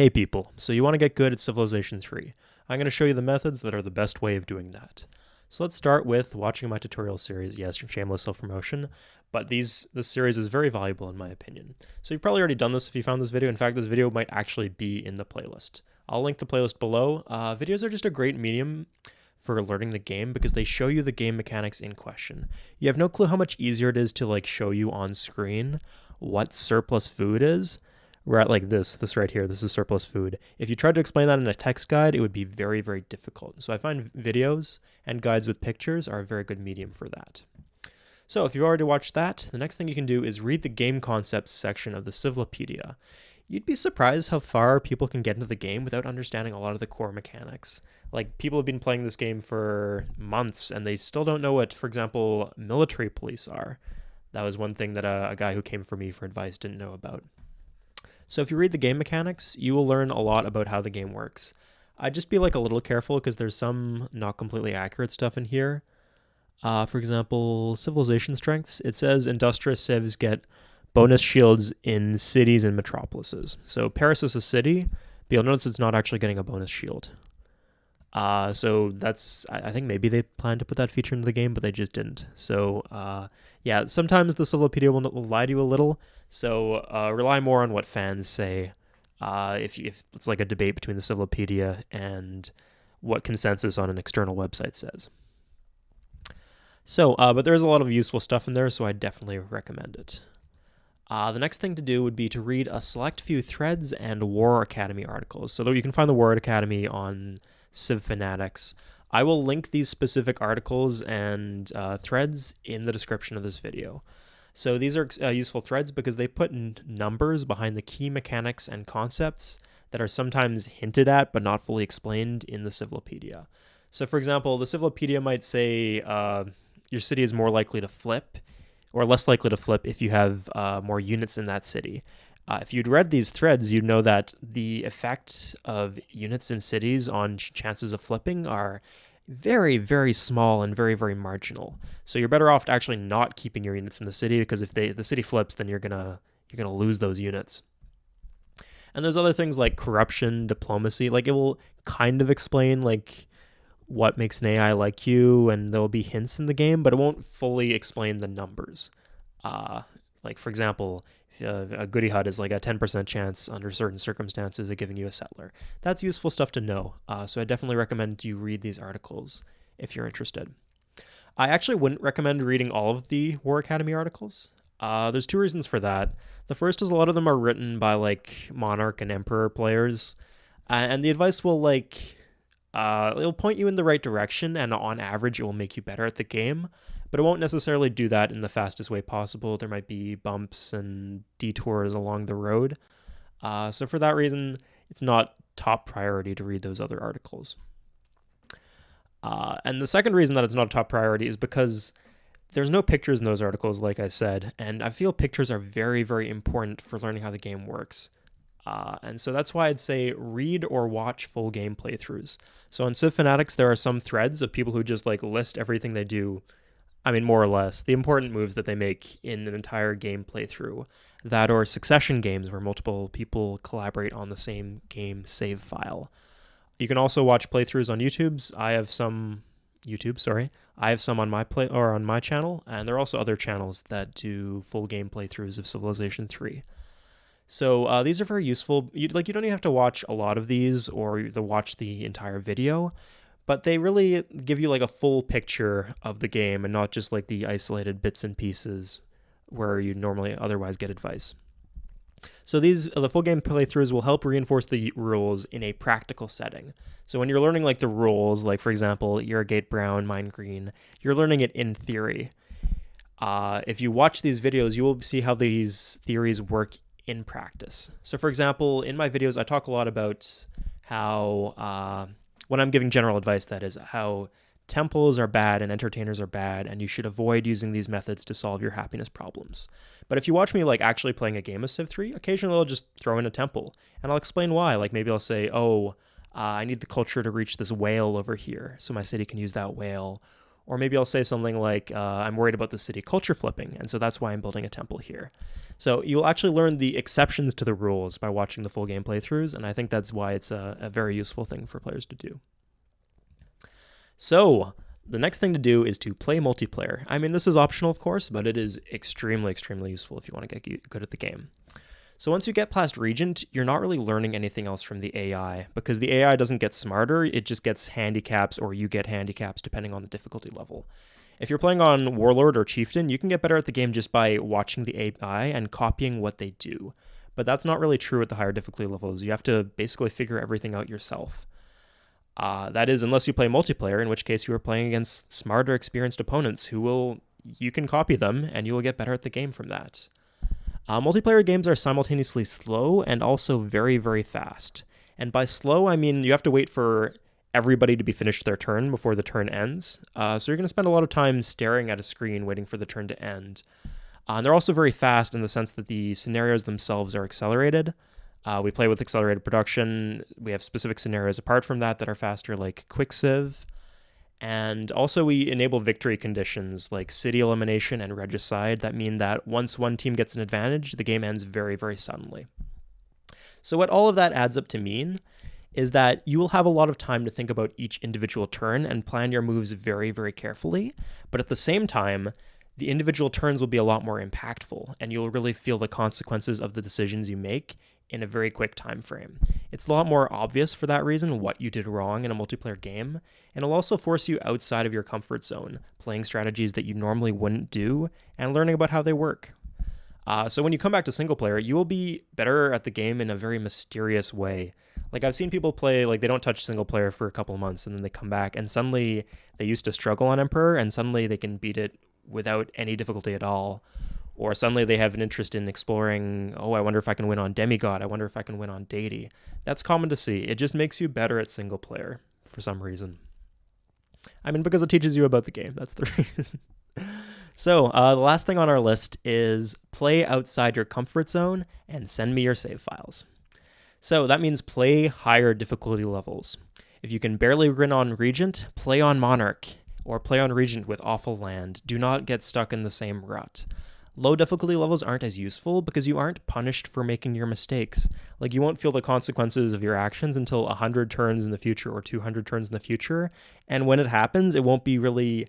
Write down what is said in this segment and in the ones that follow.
Hey people, so you want to get good at Civilization 3. I'm going to show you the methods that are the best way of doing that. So let's start with watching my tutorial series. Yes, shameless self-promotion, but this series is very valuable in my opinion. So you've probably already done this if you found this video. In fact, this video might actually be in the playlist. I'll link the playlist below. Videos are just a great medium for learning the game because they show you the game mechanics in question. You have no clue how much easier it is to show you on screen what surplus food is. We're at this right here. This is surplus food. If you tried to explain that in a text guide, it would be very, very difficult. So I find videos and guides with pictures are a very good medium for that. So if you've already watched that, the next thing you can do is read the game concepts section of the Civilopedia. You'd be surprised how far people can get into the game without understanding a lot of the core mechanics. People have been playing this game for months and they still don't know what, for example, military police are. That was one thing that a guy who came for me for advice didn't know about. So if you read the game mechanics, you will learn a lot about how the game works. I'd just be a little careful because there's some not completely accurate stuff in here. For example, civilization strengths. It says industrious civs get bonus shields in cities and metropolises. So Paris is a city, but you'll notice it's not actually getting a bonus shield. So that's, I think maybe they planned to put that feature into the game, but they just didn't. So, yeah, sometimes the Civilopedia will lie to you a little. So, rely more on what fans say. If it's like a debate between the Civilopedia and what consensus on an external website says. So, but there's a lot of useful stuff in there, so I definitely recommend it. The next thing to do would be to read a select few threads and War Academy articles. So you can find the War Academy on Civ Fanatics. I will link these specific articles and threads in the description of this video. So these are useful threads because they put numbers behind the key mechanics and concepts that are sometimes hinted at but not fully explained in the Civilopedia. So for example, the Civilopedia might say your city is more likely to flip or less likely to flip if you have more units in that city. If you'd read these threads, you'd know that the effect of units in cities on chances of flipping are very, very small and very, very marginal. So you're better off actually not keeping your units in the city because if the city flips, then you're gonna lose those units. And there's other things like corruption, diplomacy. It will kind of explain what makes an AI like you, and there will be hints in the game, but it won't fully explain the numbers. For example, a goody hut is a 10% chance under certain circumstances of giving you a settler. That's useful stuff to know, so I definitely recommend you read these articles if you're interested. I actually wouldn't recommend reading all of the War Academy articles. There's two reasons for that. The first is a lot of them are written by Monarch and Emperor players, and the advice will it'll point you in the right direction, and on average, it will make you better at the game, but it won't necessarily do that in the fastest way possible. There might be bumps and detours along the road. So for that reason, it's not top priority to read those other articles. And the second reason that it's not a top priority is because there's no pictures in those articles, like I said, and I feel pictures are very, very important for learning how the game works. And so that's why I'd say read or watch full game playthroughs. So on Civ Fanatics, there are some threads of people who just list everything they do. I mean, more or less, the important moves that they make in an entire game playthrough. That or Succession games where multiple people collaborate on the same game save file. You can also watch playthroughs on YouTube. I have some on my channel, and there are also other channels that do full game playthroughs of Civilization 3. So these are very useful. You don't even have to watch a lot of these or watch the entire video, but they really give you a full picture of the game and not just the isolated bits and pieces where you normally otherwise get advice. So the full game playthroughs will help reinforce the rules in a practical setting. So when you're learning the rules, for example, irrigate brown, mine green, you're learning it in theory. If you watch these videos, you will see how these theories work in practice. So for example, in my videos, I talk a lot about how, when I'm giving general advice, that is, how temples are bad and entertainers are bad, and you should avoid using these methods to solve your happiness problems. But if you watch me actually playing a game of Civ 3, occasionally I'll just throw in a temple, and I'll explain why. Maybe I'll say, I need the culture to reach this whale over here, so my city can use that whale. Or maybe I'll say something like, I'm worried about the city culture flipping, and so that's why I'm building a temple here. So you'll actually learn the exceptions to the rules by watching the full game playthroughs, and I think that's why it's a very useful thing for players to do. So the next thing to do is to play multiplayer. I mean, this is optional, of course, but it is extremely, extremely useful if you want to get good at the game. So once you get past Regent, you're not really learning anything else from the AI, because the AI doesn't get smarter, it just gets handicaps, or you get handicaps depending on the difficulty level. If you're playing on Warlord or Chieftain, you can get better at the game just by watching the AI and copying what they do. But that's not really true at the higher difficulty levels. You have to basically figure everything out yourself. That is, unless you play multiplayer, in which case you are playing against smarter, experienced opponents you can copy them, and you will get better at the game from that. Multiplayer games are simultaneously slow and also very, very fast. And by slow, I mean you have to wait for everybody to be finished their turn before the turn ends. So you're going to spend a lot of time staring at a screen waiting for the turn to end. And they're also very fast in the sense that the scenarios themselves are accelerated. We play with accelerated production. We have specific scenarios apart from that are faster, like Quick Civ. And also we enable victory conditions like city elimination and regicide that mean that once one team gets an advantage, the game ends very, very suddenly. So what all of that adds up to mean is that you will have a lot of time to think about each individual turn and plan your moves very, very carefully. But at the same time, the individual turns will be a lot more impactful, and you'll really feel the consequences of the decisions you make in a very quick time frame. It's a lot more obvious for that reason what you did wrong in a multiplayer game, and it'll also force you outside of your comfort zone, playing strategies that you normally wouldn't do, and learning about how they work. So when you come back to single player, you will be better at the game in a very mysterious way. Like I've seen people play, like they don't touch single player for a couple of months, and then they come back, and suddenly they used to struggle on Emperor, and suddenly they can beat it without any difficulty at all. Or suddenly they have an interest in exploring, I wonder if I can win on Demigod. I wonder if I can win on Deity. That's common to see. It just makes you better at single player for some reason. I mean, because it teaches you about the game. That's the reason. So the last thing on our list is play outside your comfort zone and send me your save files. So that means play higher difficulty levels. If you can barely win on Regent, play on Monarch, or play on Regent with Awful Land. Do not get stuck in the same rut. Low difficulty levels aren't as useful because you aren't punished for making your mistakes. Like you won't feel the consequences of your actions until 100 turns in the future or 200 turns in the future. And when it happens, it won't be really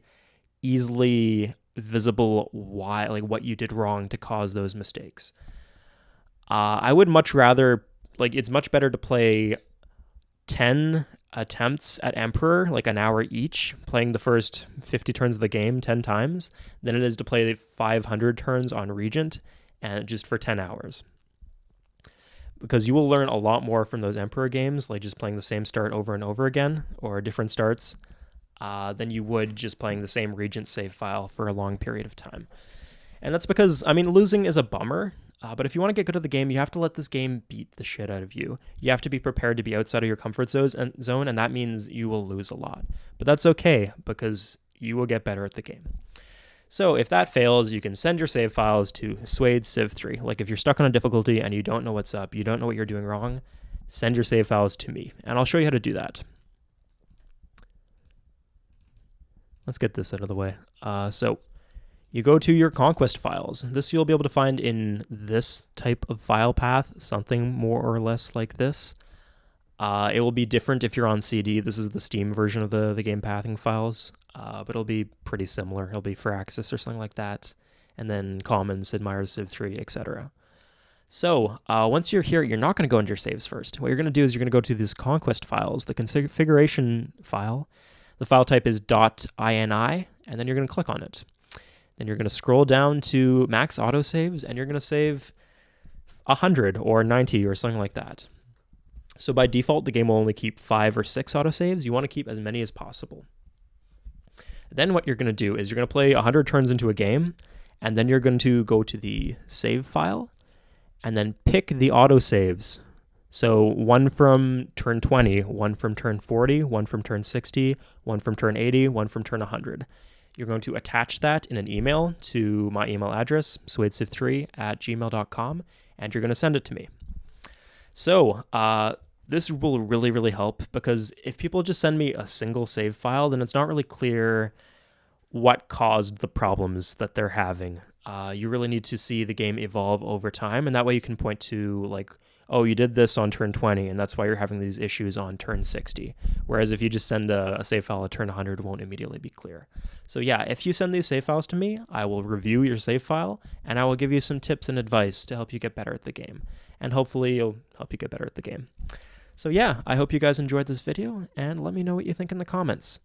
easily visible what you did wrong to cause those mistakes. I would much rather, it's much better to play 10 attempts at Emperor, like an hour each, playing the first 50 turns of the game 10 times, than it is to play 500 turns on Regent and just for 10 hours. Because you will learn a lot more from those Emperor games, like just playing the same start over and over again, or different starts, than you would just playing the same Regent save file for a long period of time. And that's because, losing is a bummer, but if you want to get good at the game, you have to let this game beat the shit out of you. You have to be prepared to be outside of your comfort zone, and that means you will lose a lot. But that's okay, because you will get better at the game. So if that fails, you can send your save files to Suede Civ 3. Like if you're stuck on a difficulty and you don't know what's up, you don't know what you're doing wrong, send your save files to me, and I'll show you how to do that. Let's get this out of the way. So you go to your conquest files. This you'll be able to find in this type of file path, something more or less like this. It will be different if you're on CD. This is the Steam version of the game pathing files, but it'll be pretty similar. It'll be Firaxis or something like that, and then Commons, Sid Meier's Civ 3, etc. So once you're here, you're not going to go into your saves first. What you're going to do is you're going to go to these conquest files, the configuration file. The file type is .ini, and then you're going to click on it. Then you're going to scroll down to max autosaves, and you're going to save 100 or 90 or something like that. So by default, the game will only keep 5 or 6 autosaves. You want to keep as many as possible. Then what you're going to do is you're going to play 100 turns into a game, and then you're going to go to the save file, and then pick the autosaves. So one from turn 20, one from turn 40, one from turn 60, one from turn 80, one from turn 100. You're going to attach that in an email to my email address, suedeciv3@gmail.com, and you're going to send it to me. So this will really, really help, because if people just send me a single save file, then it's not really clear what caused the problems that they're having. You really need to see the game evolve over time, and that way you can point to, like, oh, you did this on turn 20, and that's why you're having these issues on turn 60. Whereas if you just send a save file at turn 100, it won't immediately be clear. So yeah, if you send these save files to me, I will review your save file, and I will give you some tips and advice to help you get better at the game. And hopefully it'll help you get better at the game. So yeah, I hope you guys enjoyed this video, and let me know what you think in the comments.